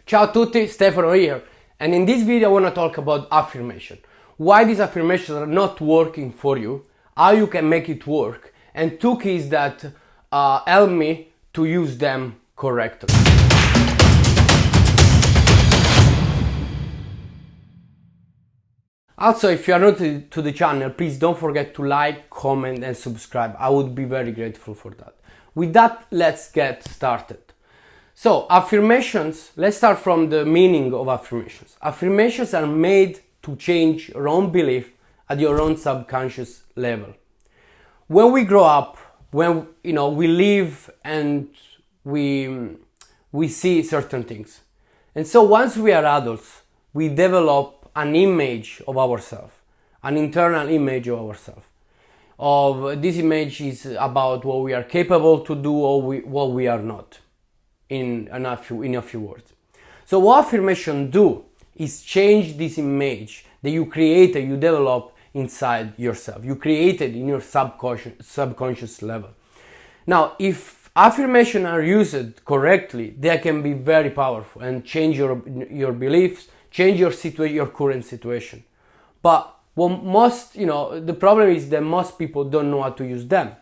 Ciao a tutti, Stefano here, and in this video I want to talk about affirmation. Why these affirmations are not working for you, how you can make it work, and two keys that help me to use them correctly. Also, if you are new to the channel, please don't forget to like, comment and subscribe. I would be very grateful for that. With that, let's get started. So, affirmations, let's start from the meaning of affirmations. Affirmations are made to change your own belief at your own subconscious level. When we grow up, when we live and we see certain things. And so once we are adults, we develop an image of ourselves, an internal image of ourselves. This image is about what we are capable to do or what we are not. In a few words. So what affirmation do is change this image that you created, you develop inside yourself. You created in your subconscious level. Now, if affirmations are used correctly, they can be very powerful and change your beliefs, change your current situation. But the problem is that most people don't know how to use them.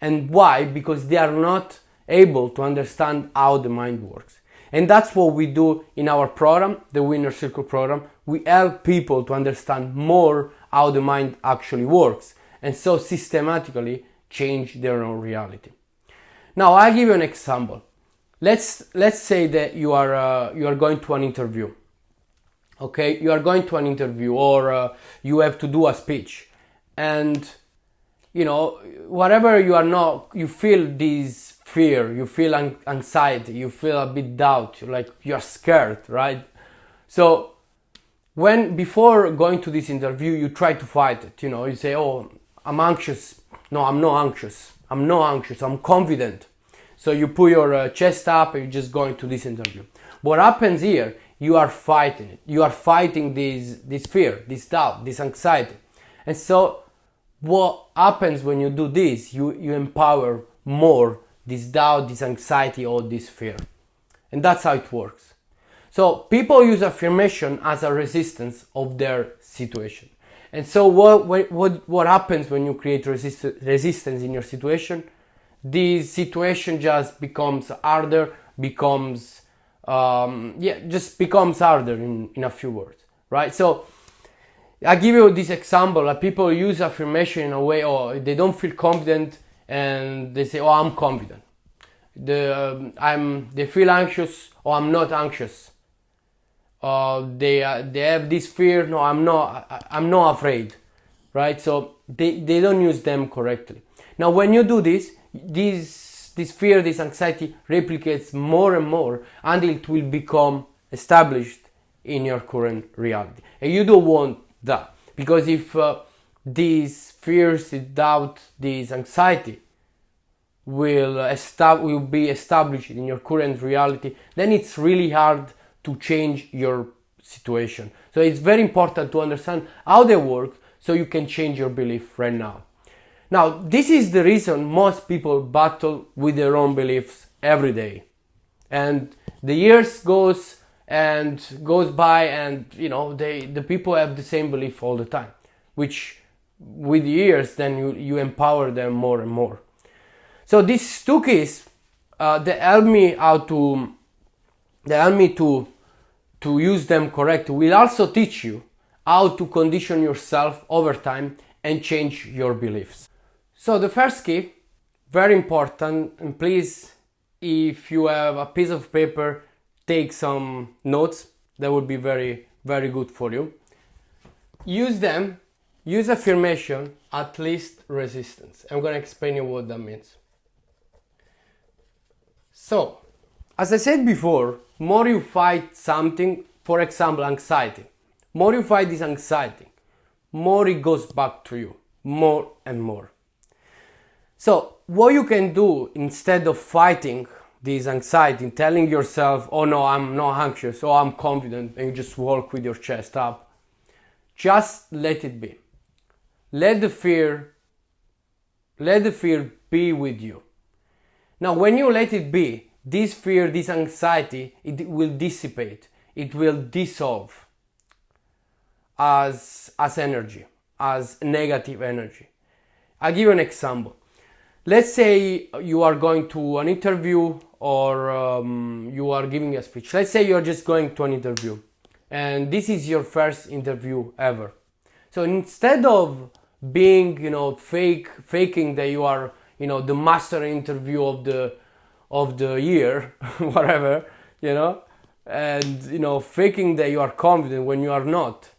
And why? Because they are not able to understand how the mind works. And that's what we do in our program, the Winner Circle program. We help people to understand more how the mind actually works and so systematically change their own reality. Now I'll give you an example. Let's say that you are going to an interview. Okay, you are going to an interview or you have to do a speech, and whatever you are not, you feel this fear, you feel anxiety, you feel a bit doubt, like you're scared, right? So before going to this interview, you try to fight it. You say, oh, I'm anxious. No, I'm not anxious. I'm confident. So you put your chest up and you're just going to this interview. What happens here, you are fighting it. You are fighting this fear, this doubt, this anxiety. And so what happens when you do this, you empower more this doubt, this anxiety, or this fear. And that's how it works. So people use affirmation as a resistance of their situation. And so what happens when you create resistance in your situation? This situation just becomes harder, becomes harder in a few words, right? So I give you this example. People use affirmation in a way, or they don't feel confident, and they say, "Oh, I'm confident." They feel anxious, or I'm not anxious. They have this fear. No, I'm not afraid, right? So they don't use them correctly. Now, when you do this fear, this anxiety replicates more and more until it will become established in your current reality, and you don't want that, because if these fears, this doubt, this anxiety will be established in your current reality, then it's really hard to change your situation. So it's very important to understand how they work so you can change your belief right now. Now, this is the reason most people battle with their own beliefs every day. And the years goes by, and the people have the same belief all the time, which with years then you empower them more and more. So these two keys they help me to use them correctly. Will also teach you how to condition yourself over time and change your beliefs. So the first key, very important, and please, if you have a piece of paper, take some notes. That would be very, very good for you. Use affirmation, at least resistance. I'm going to explain you what that means. So, as I said before, more you fight something, for example, anxiety, more you fight this anxiety, more it goes back to you, more and more. So, what you can do instead of fighting this anxiety, telling yourself, oh no, I'm not anxious, or I'm confident, and you just walk with your chest up, just let it be. Let the fear be with you. Now, when you let it be, this fear, this anxiety, it will dissipate, it will dissolve as energy, as negative energy. I'll give you an example. Let's say you are going to an interview, or you are giving a speech. Let's say you're just going to an interview and this is your first interview ever. So instead of being, faking that you are, the master interview of the year, whatever, and faking that you are confident when you are not.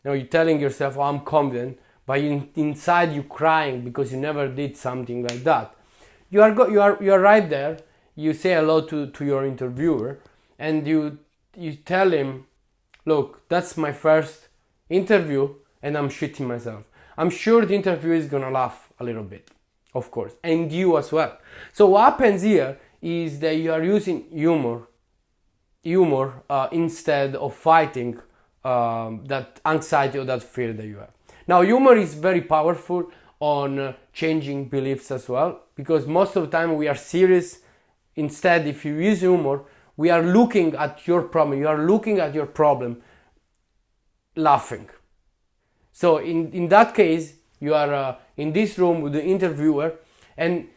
You're telling yourself, oh, I'm confident, but inside you crying because you never did something like that. You are right there. You say hello to your interviewer, and you tell him, look, that's my first interview and I'm shitting myself. I'm sure the interviewer is gonna laugh a little bit, of course, and you as well. So what happens here is that you are using humor instead of fighting that anxiety or that fear that you have. Now, humor is very powerful on changing beliefs as well, because most of the time we are serious. Instead, if you use humor, we are looking at your problem. You are looking at your problem, laughing. So in that case, you are in this room with the interviewer, and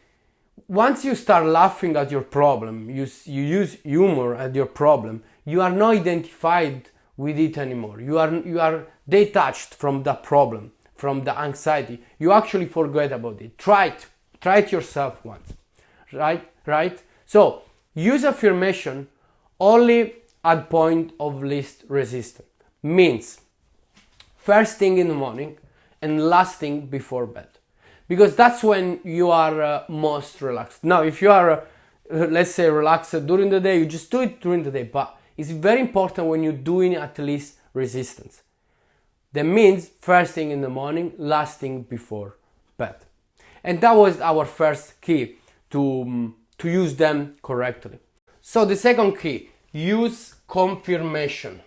once you start laughing at your problem, you use humor at your problem, you are not identified with it anymore. You are detached from the problem, from the anxiety. You actually forget about it. Try it yourself once, right? So use affirmation only at point of least resistance. Means first thing in the morning and last thing before bed, because that's when you are most relaxed. Now, if you are, let's say, relaxed during the day, you just do it during the day, but it's very important when you're doing at least resistance. That means first thing in the morning, last thing before bed. And that was our first key to use them correctly. So the second key, use confirmation.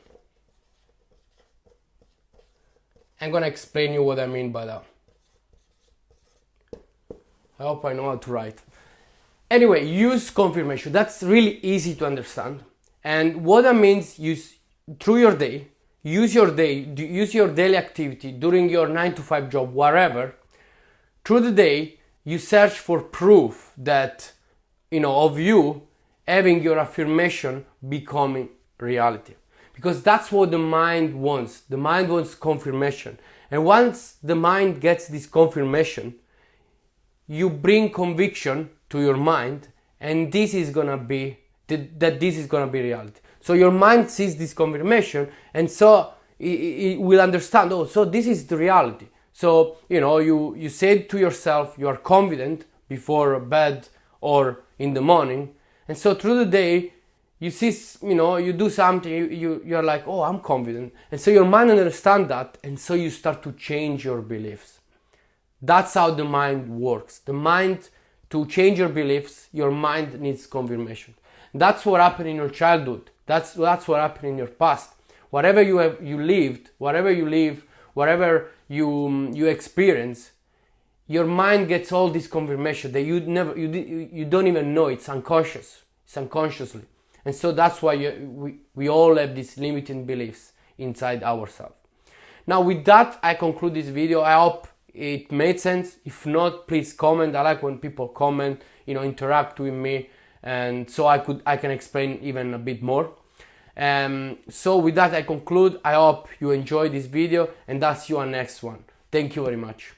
I'm gonna explain you what I mean by that. I hope I know how to write. Anyway, use confirmation. That's really easy to understand. And what that means, use through your day, use your daily activity during your 9-to-5 job, wherever. Through the day, you search for proof that, of you having your affirmation becoming reality. Because that's what the mind wants. The mind wants confirmation. And once the mind gets this confirmation, you bring conviction to your mind, and this is gonna be reality. So your mind sees this confirmation, and so it will understand, oh, so this is the reality. So, you say to yourself, you are confident before bed or in the morning, and so through the day, you see, you do something, you're like, oh, I'm confident. And so your mind understands that, and so you start to change your beliefs. That's how the mind works. The mind, to change your beliefs, your mind needs confirmation. That's what happened in your childhood. That's what happened in your past. Whatever you lived, whatever you experience, your mind gets all this confirmation that you don't even know. It's unconscious. It's unconsciously. And so that's why we all have these limiting beliefs inside ourselves. Now, with that, I conclude this video. I hope it made sense. If not, please comment. I like when people comment, interact with me, and so I can explain even a bit more. So with that, I conclude. I hope you enjoyed this video, and I'll see you on next one. Thank you very much.